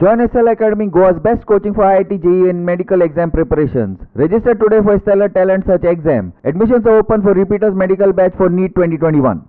Join SL Academy, Goa's best coaching for IIT, JEE and medical exam preparations. Register today for Stellar Talent Search exam. Admissions are open for repeaters medical batch for NEET 2021.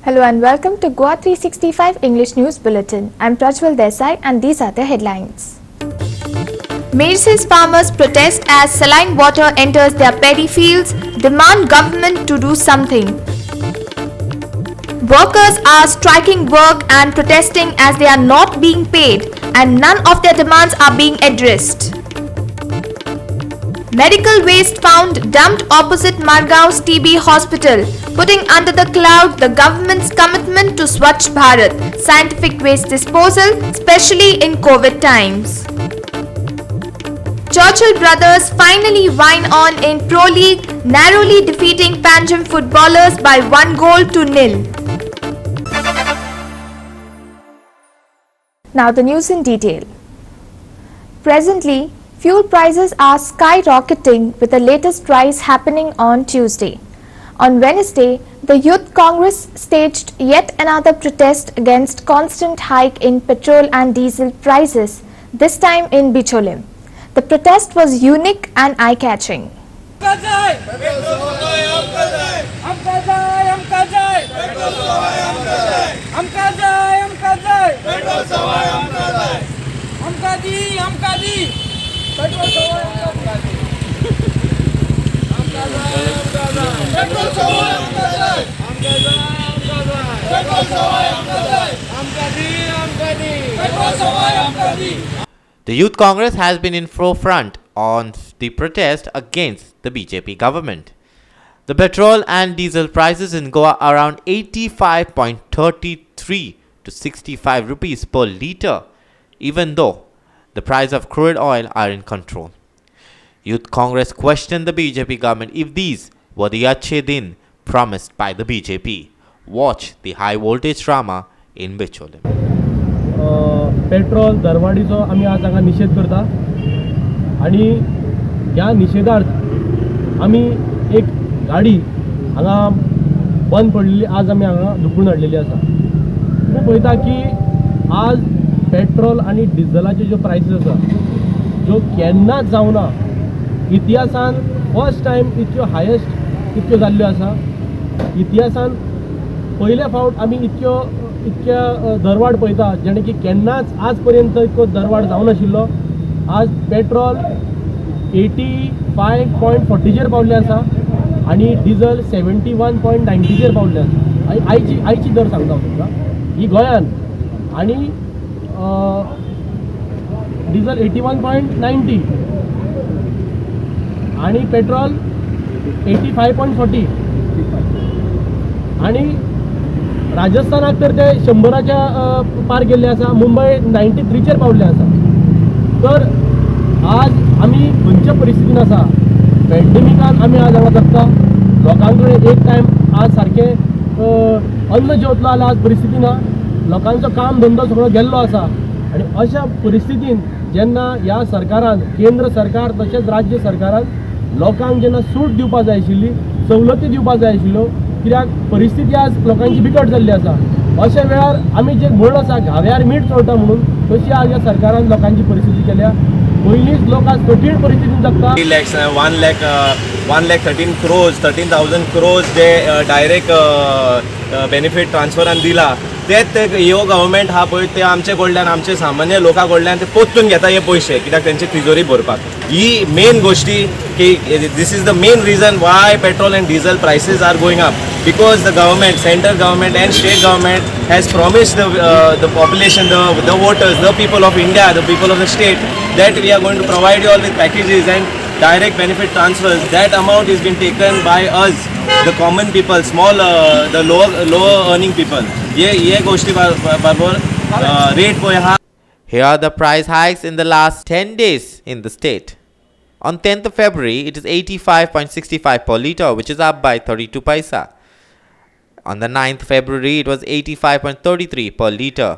Hello and welcome to Goa 365 English News Bulletin. I'm Prajwal Desai and these are the headlines. Maidsis farmers protest as saline water enters their paddy fields, demand government to do something. Workers are striking work and protesting as they are not being paid and none of their demands are being addressed. Medical waste found dumped opposite Margaon's TB hospital, putting under the cloud the government's commitment to Swachh Bharat, scientific waste disposal, especially in COVID times. Churchill brothers finally win on in Pro League, narrowly defeating Panjim footballers by 1-0. Now the news in detail. Presently, fuel prices are skyrocketing with the latest rise happening on Tuesday. On Wednesday, the Youth Congress staged yet another protest against constant hike in petrol and diesel prices, this time in Bicholim. The protest was unique and eye-catching. The Youth Congress has been in forefront on the protest against the BJP government. The petrol and diesel prices in Goa are around 85.33 to 65 rupees per litre, even though the price of crude oil are in control. Youth Congress questioned the BJP government if these were the Achhe Din promised by the BJP. Watch the high voltage drama in Bicholim. Petrol दरवाडीचो आमी आज हांगा निषेध करता आणि ह्या निषेधार्थ आमी एक गाडी हांगा बंद पडलेली आज आमी हांगा दुखून हाडलेली आसा. तुम्ही पळयता की आज पेट्रोल आणि डिझलाचे ज्यो प्रायसीस आसा ज्यो केन्नाच जावना, इतिहासान फर्स्ट टायम इतक्यो हायेस्ट इतक्यो जाल्ल्यो आसा. इतिहासान पयले फावट आमी इतक्या दरवाड पळयता जेणे की केन्नाच आज पर्यंत इतको दरवाड जावं नाशिल्लो. आज पेट्रोल 85.40चेर पावल्ले आसा आणि डिझल 71.90चेर पावल्ले आसा. आयची दर सांगता हांव तुमकां ही गोंयान. आणि डिझल 81.90 आणि पेट्रोल 85.40 आणि राजस्थानाक तर ते 100च्या पार गेल्ले आसा. मुंबई 93चेर पावल्ले आसा. तर आज आमी खंयच्या परिस्थितीन आसा. पॅन्डेमिकान आमी आज हांगा जगता. लोकांकडे एक टायम आज सारखे अन्न जेवतलो जाल्यार आज परिस्थिती ना. लोकांचो काम धंदो सगळो गेल्लो आसा. आणि अशा परिस्थितीन जेन्ना ह्या सरकारान, केंद्र सरकार तशेंच राज्य सरकारान लोकांक जेन्ना सूट दिवपाक जाय आशिल्ली, सवलती दिवपाक जाय आशिल्ल्यो, कित्याक परिस्थिती आज लोकांची बिकट जाल्ली आसा. अशा वेळार आमी जे म्हण आसा घाव्यार मीठ चोळटा म्हणून, तशी आज ह्या सरकारान लोकांची परिस्थिती केल्या. पयलींच लोक आज कठीण परिस्थितीन जगता. 13,000 crores जे डायरेक्ट बेनिफीट ट्रान्सफरान दिला, तेच ह्यो गव्हर्मेंट हा पळय ते आमचे कडल्यान, आमचे सामान्य लोकां कडल्यान ते पोत्तून घेता हे पयशे, कित्याक तेंची तिजोरी भरपाक. ही मेन गोष्टी की this is the main reason why petrol and diesel prices are going up, because the government, central government and state government has promised the population, the voters, the people of India, the people of the state, that we are going to provide you all with packages, and direct benefit transfers, that amount is been taken by us, the common people, small, the lower earning people. ये गोष्टी बरोबर rate पळय हा. Here are the price hikes in the last 10 days in the state. On 10th of February, it is 85.65 per litre, which is up by 32 paisa. On the 9th February, it was 85.33 per litre.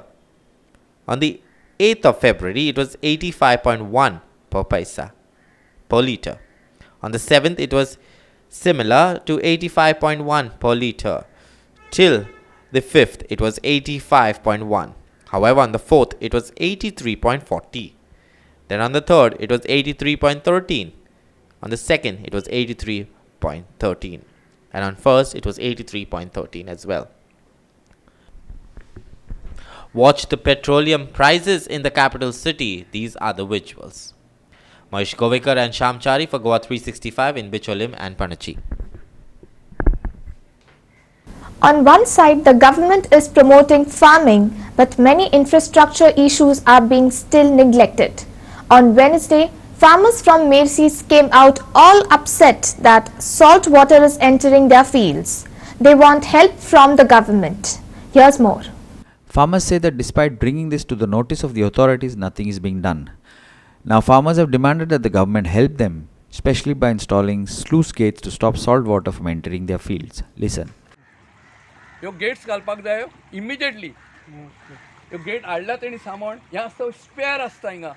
On the 8th of February, it was 85.1 per paisa per litre. On the 7th, it was similar to 85.1 per litre. Till the 5th, it was 85.1. However, on the 4th, it was 83.40. Then on the 3rd, it was 83.13. On the 2nd, it was 83.13. And on 1st, it was 83.13 as well. Watch the petroleum prices in the capital city. These are the visuals. Mahesh Govekar and Shamchari for Goa 365 in Bicholim and Panachi. On one side, the government is promoting farming, but many infrastructure issues are being still neglected. On Wednesday, farmers from Mercies came out all upset that salt water is entering their fields. They want help from the government. Here's more. Farmers say that despite bringing this to the notice of the authorities, nothing is being done. Now farmers have demanded that the government help them, especially by installing sluice gates to stop salt water from entering their fields. Listen. ह्यो gets घालपाक जाय immediately. ह्यो gate हाडला तेणी सामान हें आसता spare आसता हिंगा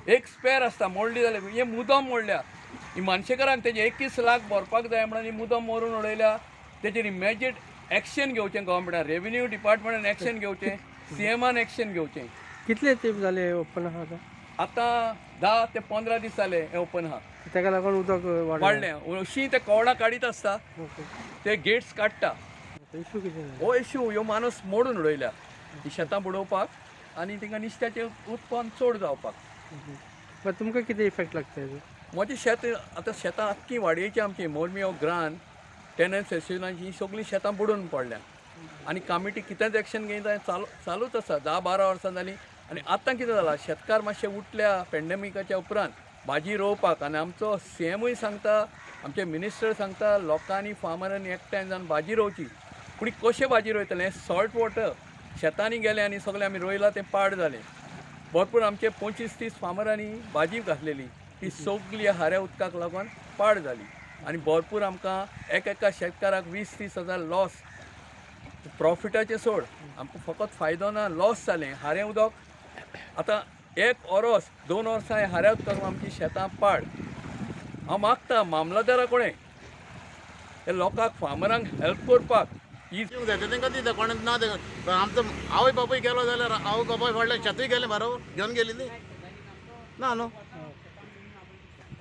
एक स्पेअर आसता मोडली जाल्यार हे मुदम मोडल्या ही मानशेकरांक तेजे 21 लाख भरपाक जाय म्हणून ही मुदम मोरून उडयल्या. तेजेर इमिजिएट एक्शन घेवचें गव्हर्मेंटान, रेव्हेन्यू डिपार्टमेंटान एक्शन घेवचें, सीएमान एक्शन घेवचें. कितले तेंप जाले ओपन आहा आतां 10 ते 15 दीस जाले हें ओपन आहा. ताका लागून उदक वाडलें अशीं ते कवडां काडीत आसता ते गेट्स काडटा. इशू कितें हो इश्यू ह्यो माणूस मोडून उडयल्या ही शेतां बुडोवपाक आनी तिंगा नुस्त्याचें उत्पन्न चड जावपाक. पण तुमकां कितें इफेक्ट लागता हेजो? म्हजें शेत आतां शेतां आख्खी वाडयेची आमची मोलमियो ग्रान टेनन्स एसोसिएशनाची ही सगळीं शेतां बुडून पडल्या आनी कमिटी कितेंच एक्शन घेयता चालूच आसा. 10-12 वर्सां जालीं आनी आतां कितें जालां शेतकार मातशे उठल्या पॅन्डेमिकाच्या उपरांत भाजी रोवपाक आनी आमचो सीएमूय सांगता आमचे मिनिस्टर सांगता लोकांनी फार्मरांनी एकठांय जावन भाजी रोवची. पूण कशें भाजी रोयतले सॉल्ट वॉटर शेतांनी गेले आनी सगळें आमी रोयलां तें पाड जालें. भरपूर आमचे 25-30 फार्मरांनी भाजी घातलेली ती सगळी हाऱ्या उदकाक लागून पाड जाली आनी भरपूर आमकां एका शेतकाराक 20-30 हजार लॉस. प्रॉफिटाचें सोड आमकां फकत फायदो ना लॉस जालें. हारें उदक आतां 1 वर्स 2 वर्सां हाऱ्या उदकाक आमची शेतां पाड. हांव मागता मामलादारा कोणें हे लोकांक फार्मरांक हेल्प करपाक तांकां दिता कोणें ना आमचो आवय बापूय गेलो जाल्यार आवय बापूय फाटल्या शेतूय गेलें बरोबर घेवन गेली ना न्हू.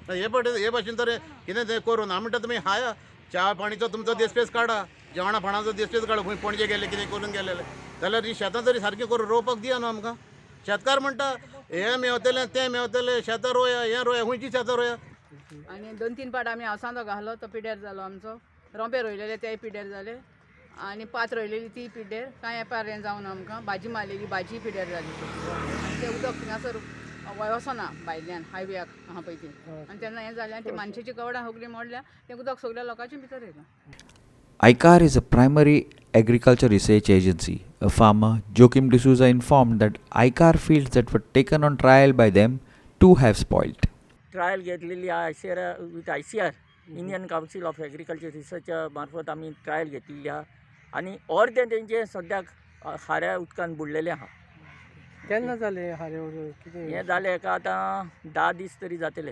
हे भाशेन तर कितें तें करून हांव म्हणटा तुमी हाया च्या पाणीचो तुमचो देस्पेस काडा जेवणा पाणाचो देस्पेस काडा खंय पणजे गेले कितें करून गेलेले जाल्यार ही शेतां तरी सारकें करून रोवपाक दिया न्हू आमकां. शेतकार म्हणटा हें मेवतलें तें मेवतलें शेतां रोया हें रोया खंयची शेतां रोया. आनी 2-3 पाट आमी हावसांत घालो तो पिड्ड्यार जालो आमचो. रोंपे रोयलेले तेय पिड्ड्यार जाले आनी पात रोयलेली ती पिड्ड्यार कांय एपार हें जावन आमकां भाजी मारलेली भाजी पिड्ड्यार जाली. आनी तें उदक थिंगासर वसना भायल्यान हायवेक आहा पळय ती आनी तेन्ना हें जालें आनी ती मानशेची कवडां सगळीं मोडल्या तें उदक सगळ्या लोकांच्या भितर येयलां. ICAR is a primary agriculture research agency. A farmer, Joachim D'Souza, informed that ICAR fields that were taken on trial by them too have spoilt. Trial घेतलेली ICAR with ICR Indian council of agriculture research मार्फत आमी trial घेतलेली आहा आनी अर्दे तेंचे सद्याक हाऱ्या उदकान बुडलेले आहा. केन्ना जालें हारें कितें हें जालें हेका आतां 10 दीस तरी जातले.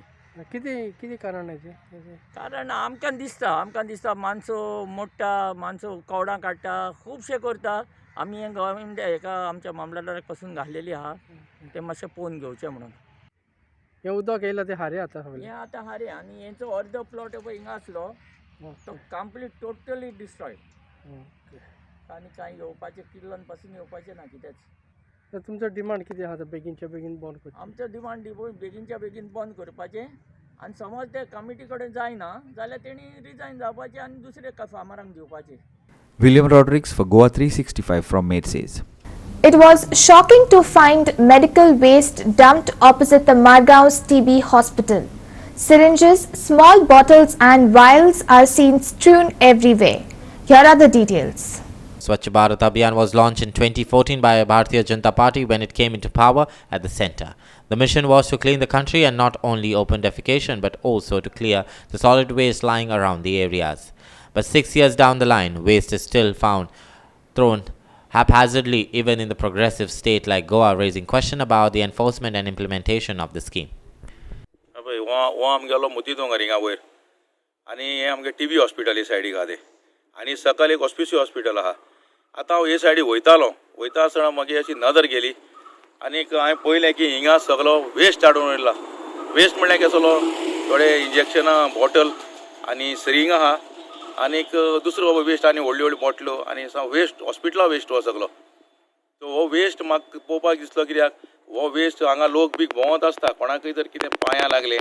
कितें कारण हेजें? कारण आमकां दिसता माणसो मोडटा माणसो कवडां काडटा खुबशे करता. आमी हें गव्हर्मेंट हेका आमच्या मामलेदाराक पासून घाल्लेली आहा तें मातशें पळोवन घेवचें म्हणून. हें उदक येयलां तें हारें आतां हें आतां हारें आनी हेंचो अर्दो प्लॉट पळय हिंगा आसलो तो कंप्लीट टोटली डिस्ट्रॉयड आनी कांय येवपाचें किल्लन पासून येवपाचें ना कितेंच. तर तुमचो डिमांड कितें आहा बेगीनच्या बेगीन बंद करचें? आमचो डिमांड बेगीनच्या बेगीन बंद करपाचें आनी समज ते कमिटी कडेन जायना जाल्यार तेणी रिजायन जावपाचें आनी दुसरे फार्मरांक दिवपाचें. William Rodrigues for Goa 365 from Mercies. It was shocking to find medical waste dumped opposite the Margaon's TB hospital. Syringes, small bottles and vials are seen strewn everywhere. Here are the details. Swachh Bharat Abhiyan was launched in 2014 by Bharatiya Janata Party when it came into power at the centre. The mission was to clean the country and not only open defecation but also to clear the solid waste lying around the areas. But 6 years down the line, waste is still found thrown haphazardly even in the progressive state like Goa, raising question about the enforcement and implementation of the scheme. वो आमगेलो मोतीदोंगर हिंगा वयर आनी हें आमगे TB hospital हे सायडीक आहा तें आनी सकयल एक ऑस्पिसियो हॉस्पिटल आहा आतां हांव हे सायडीक वयता आसतना म्हाजी अशी नदर गेली आनीक हांवें पळयलें की हिंगा सगलो वेस्ट हाडून उरला वेस्ट म्हणल्यार कसलो थोडे इंजेक्शनां बॉटल आनी सिरींग आहा आनीक दुसरो वेस्ट आनी व्हडल्यो व्हडल्यो बॉटलो आनी वेस्ट हॉस्पिटला वेस्ट हो सगलो सो हो वेस्ट म्हाका पळोवपाक दिसलो कित्याक हो वेस्ट हांगा लोक बी भोंवत आसता कोणाकय जर कितें पांयां लागलें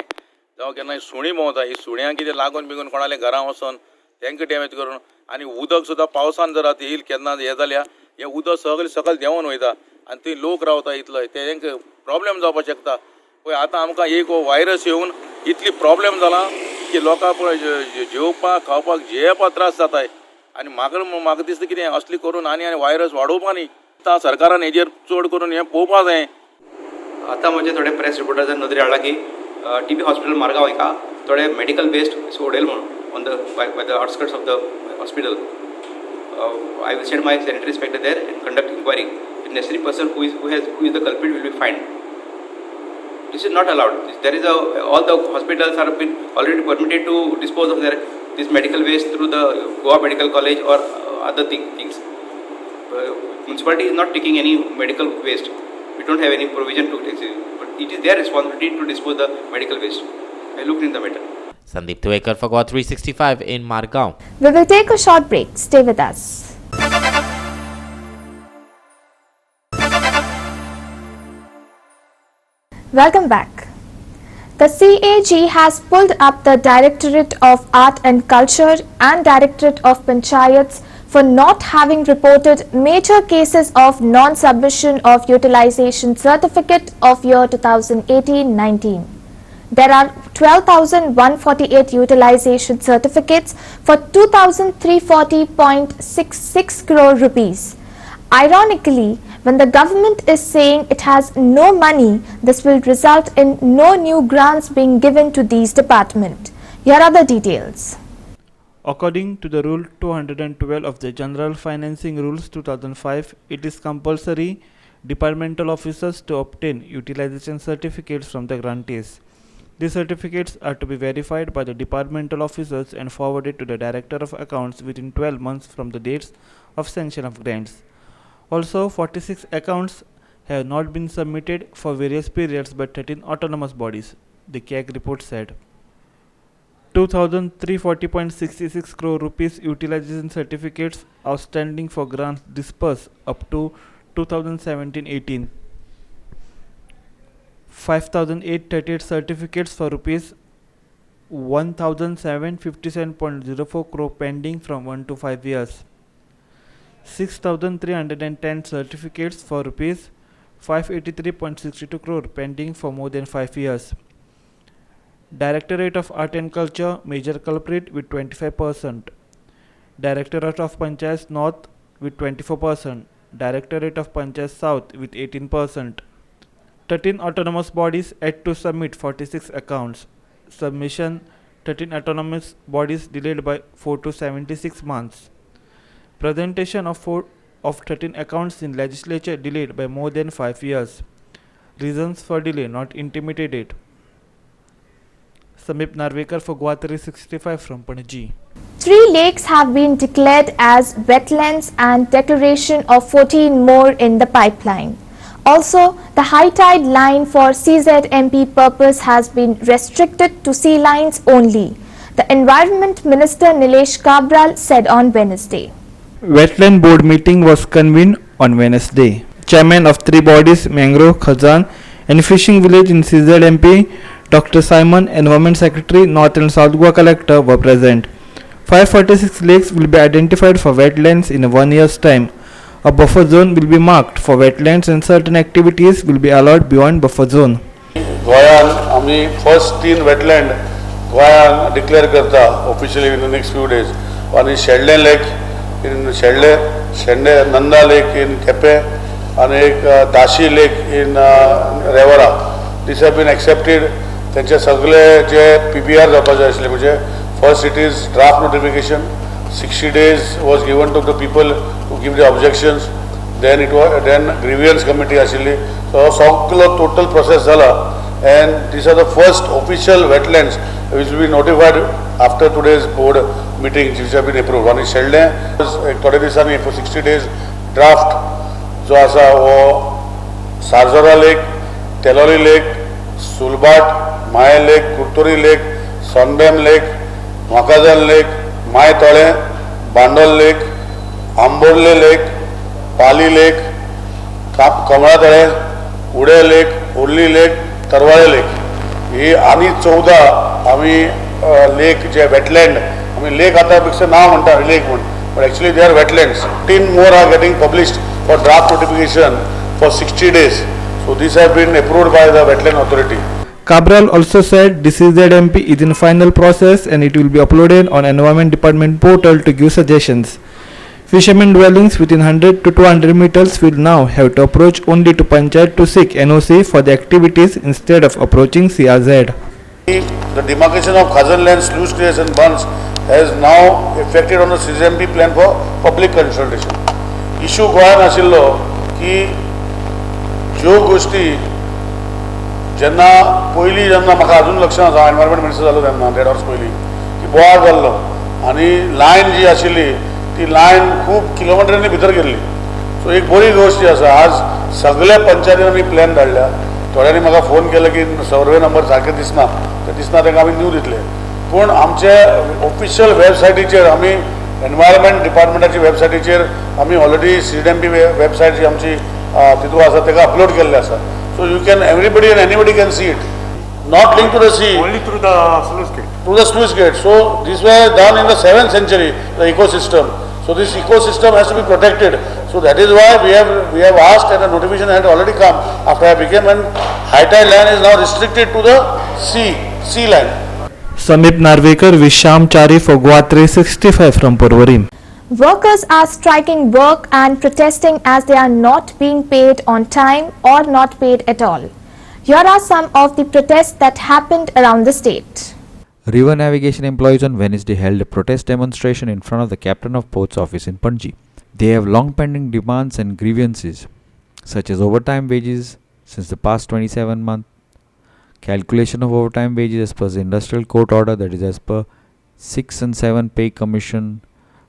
जावं केन्ना सुणी भोंवता ही सुण्यांक कितें लागून बिगून कोणाल्या घरा वचोन तांकां डॅमेज करून आनी उदक सुद्दां पावसान जर आतां येयले केन्ना हें जाल्यार हें उदक सगळें सकयल देंवून वयता आनी थंय लोक रावता इतलो तांकां प्रॉब्लेम जावपाक शकता पळय आतां आमकां एक वायरस येवन इतली प्रॉब्लेम जाला की लोकांक पळय जेवपाक खावपाक जेवपाक त्रास जाताय आनी म्हाका दिसता कितें असली करून आनी वायरस वाडोवपा न्ही आतां सरकारान हेजेर चड करून हें पळोवपा जाय आता म्हणजे थोडे प्रेस रिपोर्टर नदरी हाडला की TB हॉस्पिटल मार्गांव एका थोडे मेडिकल वेस्ट सोडेल म्हणून on the by the outskirts of the hospital I will send my sanitary inspector there and conduct inquiry the necessary person who is the culprit will be find this is not allowed there is all the hospitals are been already permitted to dispose of there this medical waste through the Goa medical college और other things municipality is not taking any medical waste. We don't have any provision to take it, but it is their responsibility to dispose the medical waste. I looked in the matter. Sandeep Tuekar for Goa 365 in Margaon. We will take a short break. Stay with us. Welcome back. The CAG has pulled up the Directorate of Art and Culture and Directorate of Panchayats for not having reported major cases of non-submission of utilization certificate of year 2018-19. There are 12,148 utilization certificates for 2,340.66 crore rupees. Ironically, when the government is saying it has no money, this will result in no new grants being given to these departments. Here are the details. According to the Rule 212 of the General Financing Rules 2005, it is compulsory departmental officers to obtain utilization certificates from the grantees. These certificates are to be verified by the departmental officers and forwarded to the Director of Accounts within 12 months from the dates of sanction of grants. Also, 46 accounts have not been submitted for various periods by 13 autonomous bodies, the CAG report said. 2,340.66 crore rupees utilization certificates outstanding for grants dispersed up to 2017-18. 5,838 certificates for rupees 1,757.04 crore pending from 1 to 5 years. 6,310 certificates for rupees 583.62 crore pending for more than 5 years. Directorate of Art and Culture major culprit with 25%. Directorate of Panchayats North with 24%. Directorate of Panchayats South with 18%. 13 autonomous bodies had to submit 46 accounts. Submission 13 autonomous bodies delayed by 4 to 76 months. Presentation of 13 accounts in legislature delayed by more than 5 years. Reasons for delay not intimated. Samip Narvekar for Goa 365 from Panaji. 3 lakes have been declared as wetlands and declaration of 14 more in the pipeline. Also, the high tide line for CZMP purpose has been restricted to sea lines only. The Environment Minister Nilesh Kabral said on Wednesday. Wetland Board meeting was convened on Wednesday. Chairman of 3 bodies, Mangrove, Khazan and Fishing Village in CZMP, Dr. Simon, Environment Secretary, North and South Goa Collector were present. 546 lakes will be identified for wetlands in 1 year's time. A buffer zone will be marked for wetlands and certain activities will be allowed beyond buffer zone. गोंयान आमी first 3 wetland गोंयान declare करता officially in the next few days. One is Shelde lake in Shende Nanda lake in Quepem आणि एक Dashi lake in Revora. These have been accepted. त्यांचे सगळे जे PBR जावपाक जाय आसले म्हणजे first it is draft notification 60 days was given to the people to give the objections. Then grievance committee आशिल्ली. So सगळो total process झाला and these are the first official wetlands which will be notified after today's board meetings which have been approved. One is Sheldon, थोडे दिसांनी for 60 days draft जो आसा वो Sarjora lake, Telori lake, Sulabat, Mayem lake, Kurtori lake, Sonbem lake, Mhakajal lake, Mayem तळे, Bandol lake, Amborle lake, Pali lake, Kamala तळे, Ude lake, Urli lake, Tarvale lake ही आनी 14 आम्ही लेक जे वेटलँड आम्ही लेक आता पेक्षा नाव म्हणटा लेक म्हणून but actually they are wetlands. 10 more are getting published for draft notification for 60 days. So these have been approved by the wetland authority. Cabral also said DCZMP is in final process and it will be uploaded on Environment Department portal to give suggestions. Fishermen dwellings within 100 to 200 meters will now have to approach only to Panchayat to seek NOC for the activities instead of approaching CRZ. The demarcation of Khazan land, sluice gates and bunds has now effected on the CZMP plan for public consultation. Issue गोंयान आशिल्लो की ज्यो गोष्टी जेन्ना पयलीं जेन्ना म्हाका अजून लक्षांत आसा एनवायरमेंट मिनिस्टर जालो तेन्ना 1.5 वर्स पयलीं की बोवाळ जाल्लो आनी लायन जी आशिल्ली ती लायन खूब किलोमिटरांनी भितर गेल्ली. सो एक बरी गोष्ट जी आसा आज सगळ्या पंचायतींनी प्लॅन धाडल्या. थोड्यांनी म्हाका फोन केलो की सर्वे नंबर सारके दिसना ताका आमी न्यू दितले पूण आमचे ऑफिशियल वेबसायटीचेर आमी एनवायरमेंट डिपार्टमेंटाची वेबसायटीचेर आमी ऑलरेडी CZMP वेबसायट जी आमची तितून आसा ताका अपलोड केल्ले आसा. So you can, everybody and anybody can see it. Not linked to the sea. Only through the sluice gate. Through the sluice gate. So this was done in the 7th century, the ecosystem. So this ecosystem has to be protected. So that is why we have asked and a notification had already come after I became, and high tide land is now restricted to the sea land. Samip Narvekar with Sham Chari for Goa 365 from Porvorim. Workers are striking work and protesting as they are not being paid on time or not paid at all. Here are some of the protests that happened around the state. River navigation employees on Wednesday held a protest demonstration in front of the Captain of Port's office in Panji. They have long pending demands and grievances such as overtime wages since the past 27 months, calculation of overtime wages as per the industrial court order, that is as per 6 and 7 pay commission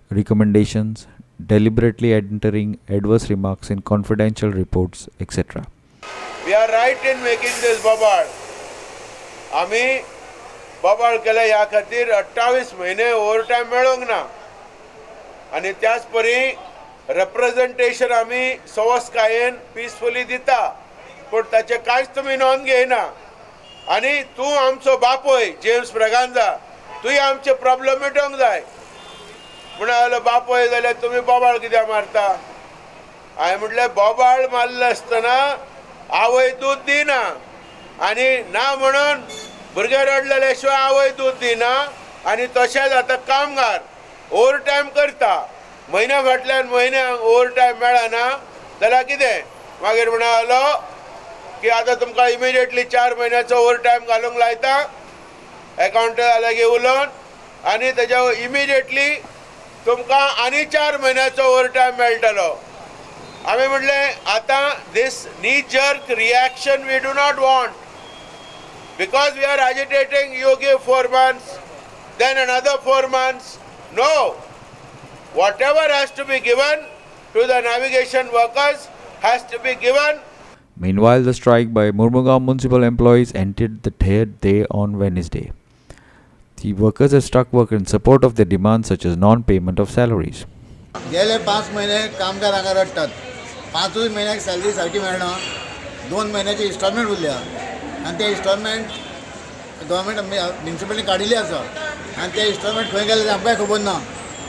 recommendations, deliberately entering adverse remarks in confidential reports, etc. We are right in making this बबाळ. आम्ही बबाळ केला या खातीर 28 महिने overtime मेळोंक ना आणि त्याच परी रिप्रेझेंटेशन आम्ही सवस्कायेन पीसफुली दिता पण ताचे कांयच तुमी नोंद घेयना आणि तू आमचो बापोय जेम्स ब्रगांजा तुय आमचे प्रॉब्लेम मिटोवंक जाय म्हणालो बापोय जाल्यार तुमी बोबाळ कित्याक मारता. हांवें म्हटलें बोबाळ मारले आसतना आवय दूध दिना आनी ना म्हणून भुरगे रडलेले शिवाय आवय दूध दिना आनी तशेंच आतां कामगार ओव्हर टायम करता म्हयन्या फाटल्यान म्हयन्याक ओव्हर टायम मेळना जाल्यार कितें मागीर म्हणालो की आतां तुमकां इमिजिएटली 4 म्हयन्याचो ओव्हर टायम घालूंक लायता एकावंट लागीं उलोवन आनी तेज्या इमिजिएटली तुमकां आनी 4 म्हयन्याचो ओव्हर टायम मेळटलो. आमी म्हटलें आतां these knee jerk reaction we do not want because we are agitating you give 4 months then another 4 months. No, whatever has to be given to the navigation workers has to be given. Meanwhile, the strike by Murmugaon municipal employees ended the third day on Wednesday. The workers have struck work in support of their demands such as non-payment of salaries. गेले 5 महिने कामगार हांगा रडटात. 5 महिन्याक salary सारकी मेळना. 2 महिन्याची instalment उरल्या आनी ते इन्स्टॉलमेंट गव्हर्मेंट म्युनिसिपालिटी काडिल्ली आसा आनी ते इन्स्टॉलमेंट खंय गेले आमकांय खबर ना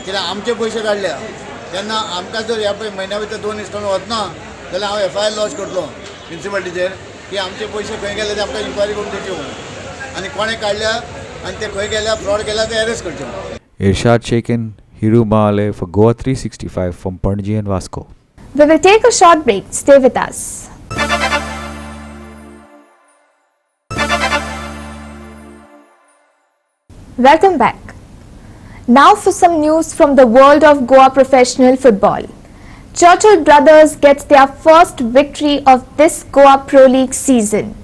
कित्याक आमचे पयशे काडल्या तेन्ना आमकां जर ह्या म्हयन्या भितर 2 इन्स्टॉलमेंट वचना जाल्यार हांव FIR लॉन्च करतलो म्युनिसिपालिटीचेर की आमचे पयशे खंय गेले ते आमकां इन्क्वायरी करून दिवचे म्हणून आनी कोणे काडल्या आनी ते खंय गेल्या फ्रॉड केल्या ते अरेस्ट करचे म्हणून. Irshad Sheikh and Hiru Maale for Goa 365 from Panaji and Vasco. We will take a short break. Stay with us. Welcome back. Now for some news from the world of Goa professional football. Churchill Brothers gets their first victory of this Goa Pro League season.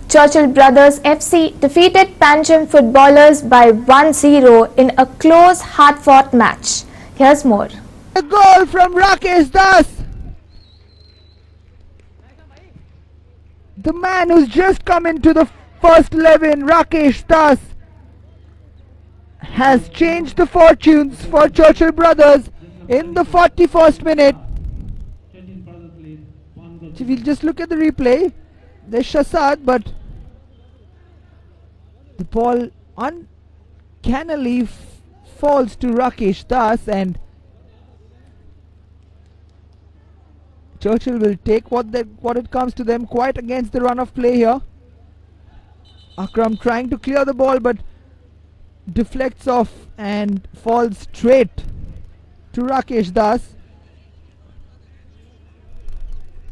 Churchill Brothers FC defeated Panjim footballers by 1-0 in a close, hard-fought match. Here's more. A goal from Rakesh Das. The man who's just come into the first 11, Rakesh Das, has changed the fortunes for Churchill Brothers in the 41st minute. If you just look at the replay, there's Shasad, but the ball uncannily falls to Rakesh Das, and Churchill will take what it comes to them, quite against the run of play here. Akram trying to clear the ball, but deflects off and falls straight to Rakesh Das.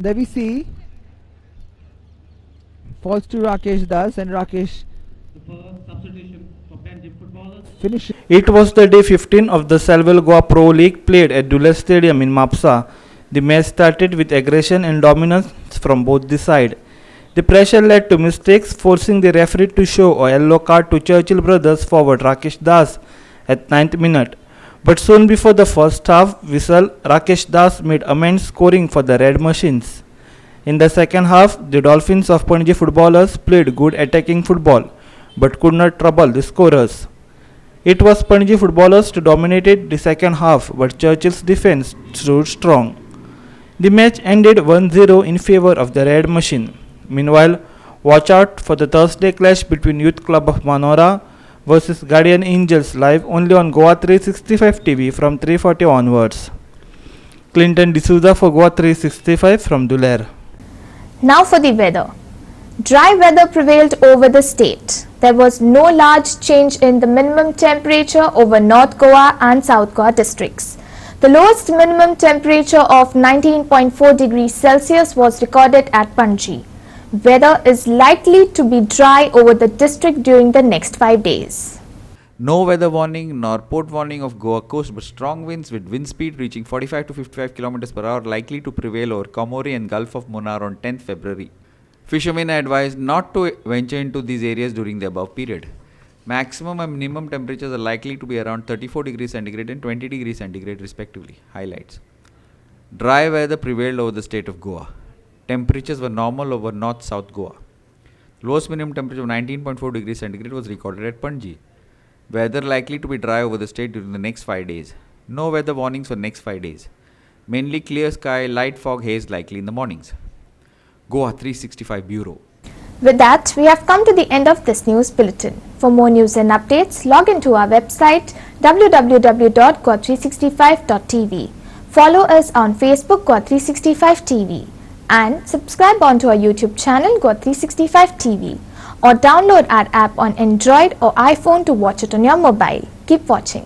There we see, falls to Rakesh Das, and Rakesh finishes. It was the day 15 of the Salwell Goa Pro League played at Dulles Stadium in Mapsa. The match started with aggression and dominance from both the sides. The pressure led to mistakes, forcing the referee to show a yellow card to Churchill Brothers forward Rakesh Das at 9th minute. But soon before the first half whistle, Rakesh Das made amends, scoring for the Red Machines. In the second half, the Dolphins of Panaji footballers played good attacking football, but could not trouble the scorers. It was Panaji footballers who dominated the second half, but Churchill's defense stood strong. The match ended 1-0 in favor of the Red Machine. Meanwhile, watch out for the Thursday clash between Youth Club of Manora versus Guardian Angels, live only on Goa 365 TV from 3:40 onwards. Clinton D'Souza for Goa 365 from Dulair. Now for the weather. Dry weather prevailed over the state. There was no large change in the minimum temperature over North Goa and South Goa districts. The lowest minimum temperature of 19.4 degrees Celsius was recorded at Panaji. Weather is likely to be dry over the district during the next 5 days. No weather warning nor port warning of Goa coast, but strong winds with wind speed reaching 45 to 55 km per hour likely to prevail over Komori and Gulf of Munnar on 10th February. Fishermen are advised not to venture into these areas during the above period. Maximum and minimum temperatures are likely to be around 34 degrees centigrade and 20 degrees centigrade respectively. Highlights. Dry weather prevailed over the state of Goa. Temperatures were normal over North-South Goa. Lowest minimum temperature of 19.4 degrees centigrade was recorded at Panaji. Weather likely to be dry over the state during the next 5 days. No weather warnings for next 5 days. Mainly clear sky, light fog haze likely in the mornings. Goa 365 Bureau. With that, we have come to the end of this news bulletin. For more news and updates, log into our website www.goa365.tv. Follow us on Facebook Goa365 TV and subscribe onto our YouTube channel Goa365 TV, or download our app on Android or iPhone to watch it on your mobile. Keep watching.